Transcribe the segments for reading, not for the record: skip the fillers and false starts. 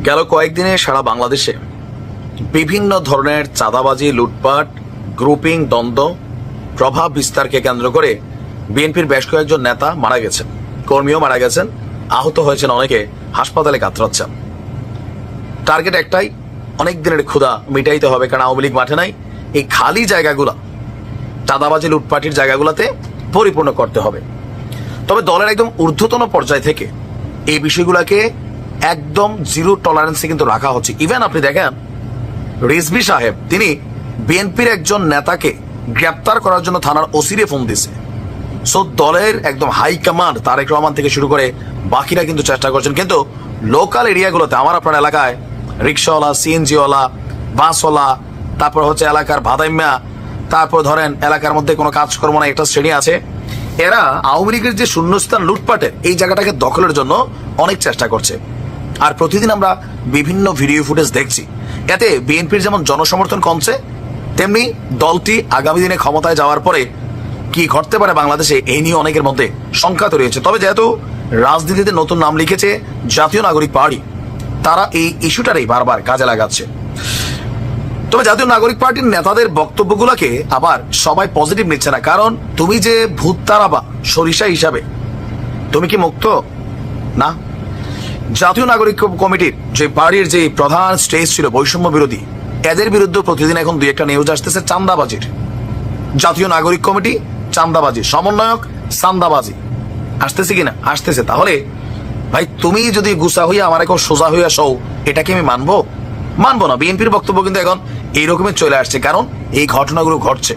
গেল কয়েকদিনে সারা বাংলাদেশে বিভিন্ন ধরনের চাঁদাবাজি, লুটপাট, গ্রুপিং, দ্বন্দ্ব, প্রভাব বিস্তারকে কেন্দ্র করে বিএনপির বেশ কয়েকজন নেতা মারা গেছেন, কর্মীও মারা গেছেন, আহত হয়েছেন, অনেকে হাসপাতালে কাতরাচ্ছেন। টার্গেট একটাই, অনেক দিনের ক্ষুধা মিটাইতে হবে, কারণ আওয়ামী লীগ মাঠে নাই। এই খালি জায়গাগুলা, চাঁদাবাজি লুটপাটির জায়গাগুলোতে পরিপূর্ণ করতে হবে। তবে দলের একদম ঊর্ধ্বতন পর্যায় থেকে এই বিষয়গুলোকে একদম জিরো টলারেন্সে কিন্তু রাখা হচ্ছে। ইভেন আপনি দেখেন, রিজভী সাহেব তিনি বিএনপির একজন নেতাকে গ্রেপ্তার করার জন্য থানার ওসিরে ফোন দিছে। সো দলের একদম হাই কমান্ড তারেক রহমান থেকে শুরু করে বাকিরা কিন্তু চেষ্টা করছেন, কিন্তু লোকাল এরিয়াগুলোতে, আমার আপনার এলাকায় রিক্সাওয়ালা, সিএনজিওয়ালা, বাসওয়ালা, তারপর হচ্ছে এলাকার ভাদাইম্যা, তারপর ধরেন এলাকার মধ্যে কোনো কাজকর্ম না একটা শ্রেণী আছে, এরা আওয়ামী লীগের যে শূন্যস্থান লুটপাটের এই জায়গাটাকে দখলের জন্য অনেক চেষ্টা করছে। আর প্রতিদিন আমরা বিভিন্ন ভিডিও ফুটেজ দেখছি, এতে বিএনপির যেমন জনসমর্থন কমছে, তেমনি দলটি আগামী দিনে ক্ষমতায় যাওয়ার পরে কি ঘটতে পারে বাংলাদেশে এই নিয়ে অনেকের মধ্যে শঙ্কা তৈরি হয়েছে। তবে যেহেতু রাজনীতিতে নতুন নাম লিখেছে জাতীয় নাগরিক পার্টি, তারা এই ইস্যুটারই বারবার কাজে লাগাচ্ছে। তবে জাতীয় নাগরিক পার্টির নেতাদের বক্তব্যগুলোকে আবার সবাই পজিটিভ নিচ্ছে না, কারণ তুমি যে ভূত তারাবা সরিষা হিসাবে তুমি কি মুক্ত না? জাতীয় নাগরিক কমিটির যে পার্টির যে প্রধান স্টেজ ছিল বৈষম্য বিরোধী, এদের বিরুদ্ধে প্রতিদিন এখন দুই একটা নিউজ আসতেছে চান্দাবাজির। জাতীয় নাগরিক কমিটি চান্দাবাজি, সমন্বয়ক চান্দাবাজি, আসতেছে কিনা? আসতেছে। তাহলে ভাই তুমি যদি গুছা হইয়া আমার এখন সোজা হইয়া সও, এটাকে আমি মানবো? মানবো না। বিএনপির বক্তব্য কিন্তু এখন এইরকমের চলে আসছে, কারণ এই ঘটনাগুলো ঘটছে।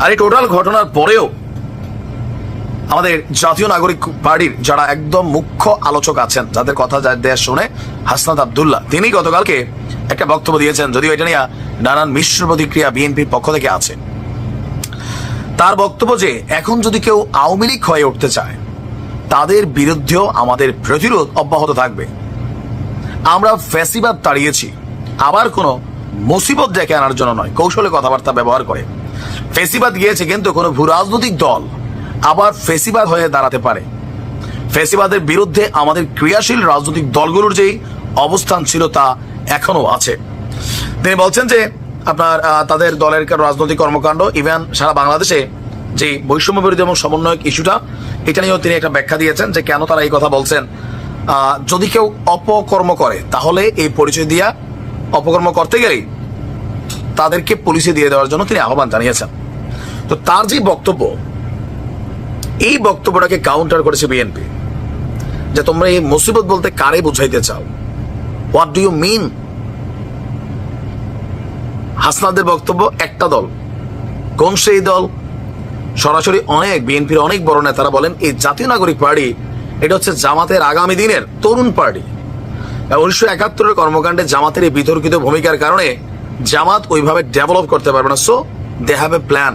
আর এই টোটাল ঘটনার পরেও আমাদের জাতীয় নাগরিক পার্টির যারা একদম মুখ্য আলোচক আছেন, যাদের কথা দেশ শুনে, হাসনাত আব্দুল্লাহ, তিনি গতকালকে একটা বক্তব্য দিয়েছেন, যদিও এটা নিয়ে নানান মিশ্র প্রতিক্রিয়া বিএনপির পক্ষ থেকে আছে। তার বক্তব্য যে এখন যদি কেউ আওয়ামী লীগ হয়ে উঠতে চায়, তাদের বিরুদ্ধেও আমাদের প্রতিরোধ অব্যাহত থাকবে। আমরা ফ্যাসিবাদ তাড়িয়েছি, আবার কোনো মুসিবত ডেকে আনার জন্য নয়। কৌশলে কথাবার্তা ব্যবহার করে ফ্যাসিবাদ গিয়েছে, কিন্তু কোনো ভূ রাজনৈতিক দল আবার ফ্যাসিবাদ হয়ে দাঁড়াতে পারে। ফ্যাসিবাদের বিরুদ্ধে আমাদের ক্রিয়াশীল রাজনৈতিক দলগুলোর যেই অবস্থান ছিল তা এখনো আছে। তিনি বলছেন যে আপনার তাদের দলের রাজনৈতিক কর্মকাণ্ড, ইভেন সারা বাংলাদেশে যে বৈষম্য বিরোধী এবং সমন্বয়ক ইস্যুটা, এটা নিয়েও তিনি একটা ব্যাখ্যা দিয়েছেন যে কেন তারা এই কথা বলছেন। যদি কেউ অপকর্ম করে, তাহলে এই পরিচয় দিয়া অপকর্ম করতে গেলেই তাদেরকে পুলিশে দিয়ে দেওয়ার জন্য তিনি আহ্বান জানিয়েছেন। তো তার যে বক্তব্য, এই বক্তব্যটাকে কাউন্টার করেছে বিএনপি, যে তোমরা এই মুসিবত বলতে কারে বুঝাইতে চাও, হোয়াট ডু ইউ মিন? হাসনাদের বক্তব্য একটা দল, কোন সেই দল? সরাসরি অনেক বিএনপির অনেক বড় নেতারা বলেন এই জাতীয় নাগরিক পার্টি এটা হচ্ছে জামাতের আগামী দিনের তরুণ পার্টি। 1971 কর্মকাণ্ডে জামাতের এই বিতর্কিত ভূমিকার কারণে জামাত ওইভাবে ডেভেলপ করতে পারবে না। So they have a plan,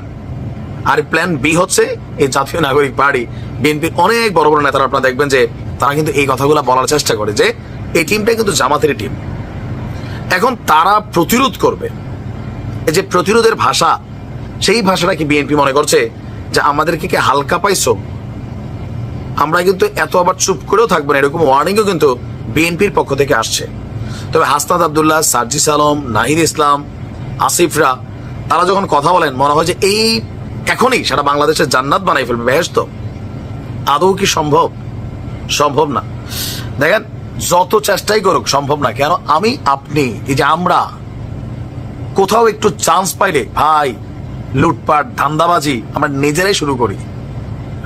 আর প্ল্যান বি হচ্ছে এই জাতীয় নাগরিক পার্টি। বিএনপির অনেক বড় বড় নেতারা আপনারা দেখবেন যে তারা কিন্তু এই কথাগুলো বলার চেষ্টা করে যে এই টিমটা কিন্তু জামাতের টিম। এখন তারা প্রতিরোধ করবে, এই যে প্রতিরোধের ভাষা, সেই ভাষাটা কি বিএনপি মনে করছে যে আমাদেরকে কি হালকা পাইছো, আমরা কিন্তু এত আবার চুপ করেও থাকবো না, এরকম ওয়ার্নিংও কিন্তু বিএনপির পক্ষ থেকে আসছে। তবে হাসনাত আব্দুল্লাহ, সার্জিস আলম, নাহিদ ইসলাম, আসিফরা, তারা যখন কথা বলেন মনে হয় যে এই এখনই সারা বাংলাদেশের জান্নাত বানাই ফেলবে, বেহেশত। আদৌ কি সম্ভব? সম্ভব না। দেখেন, যত চেষ্টাই করুক সম্ভব না। কেন? আমি আপনি, এই যে আমরা কোথাও একটু চান্স পাইলে ভাই লুটপাট, ধান্দাবাজি আমরা নিজেরাই শুরু করি।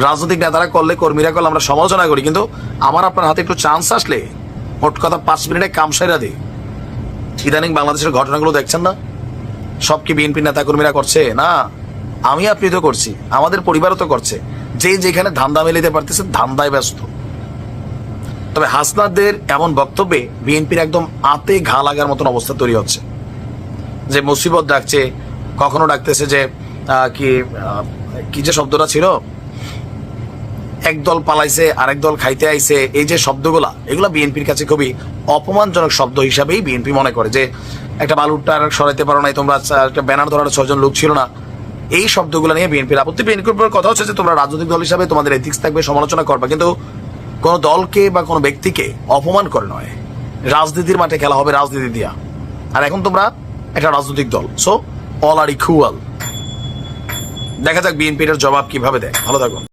রাজনৈতিক নেতারা করলে, কর্মীরা করলে আমরা সমালোচনা করি, কিন্তু আমার আপনার হাতে একটু চান্স আসলে মোট কথা 5 মিনিটে কাম সাইরা দিই। ইদানিং বাংলাদেশের ঘটনাগুলো দেখছেন না? সব কি বিএনপি নেতা কর্মীরা করছে? না, আমি আপনি তো করছি, আমাদের পরিবারও তো করছে। যে যেখানে ধান্দা মেলিতে পারতেছে ধান্দায় ব্যস্ত। তবে হাসনাদের এমন বক্তব্যে বিএনপির একদম আতে ঘা লাগার মতন অবস্থা তৈরি হচ্ছে, যে মুসিবত ডাকছে, কখনো ডাকতেছে যে কি যে শব্দটা ছিল, একদল পালাইছে আরেক দল খাইতে আইছে। এই যে শব্দগুলা, এগুলা বিএনপির কাছে খুবই অপমানজনক শব্দ হিসাবেই বিএনপি মনে করে। যে একটা বালুরটা আর সরাইতে পারো নাই তোমরা, একটা ব্যানার ধরার 6 জন লোক ছিল না, এই শব্দগুলো নিয়ে বিএনপির আপত্তি। বিএনপির কথা হচ্ছে যে তোমরা রাজনৈতিক দল হিসাবে তোমাদের এথিক্স থাকবে, সমালোচনা করবা, কিন্তু কোনো দলকে বা কোনো ব্যক্তিকে অপমান করে নয়। রাজনীতির মাঠে খেলা হবে রাজনীতি দিয়া। আর এখন তোমরা একটা রাজনৈতিক দল, সো অল আর ইকুয়াল। দেখা যাক বিএনপির জবাব কিভাবে দেয়। ভালো থাকুন।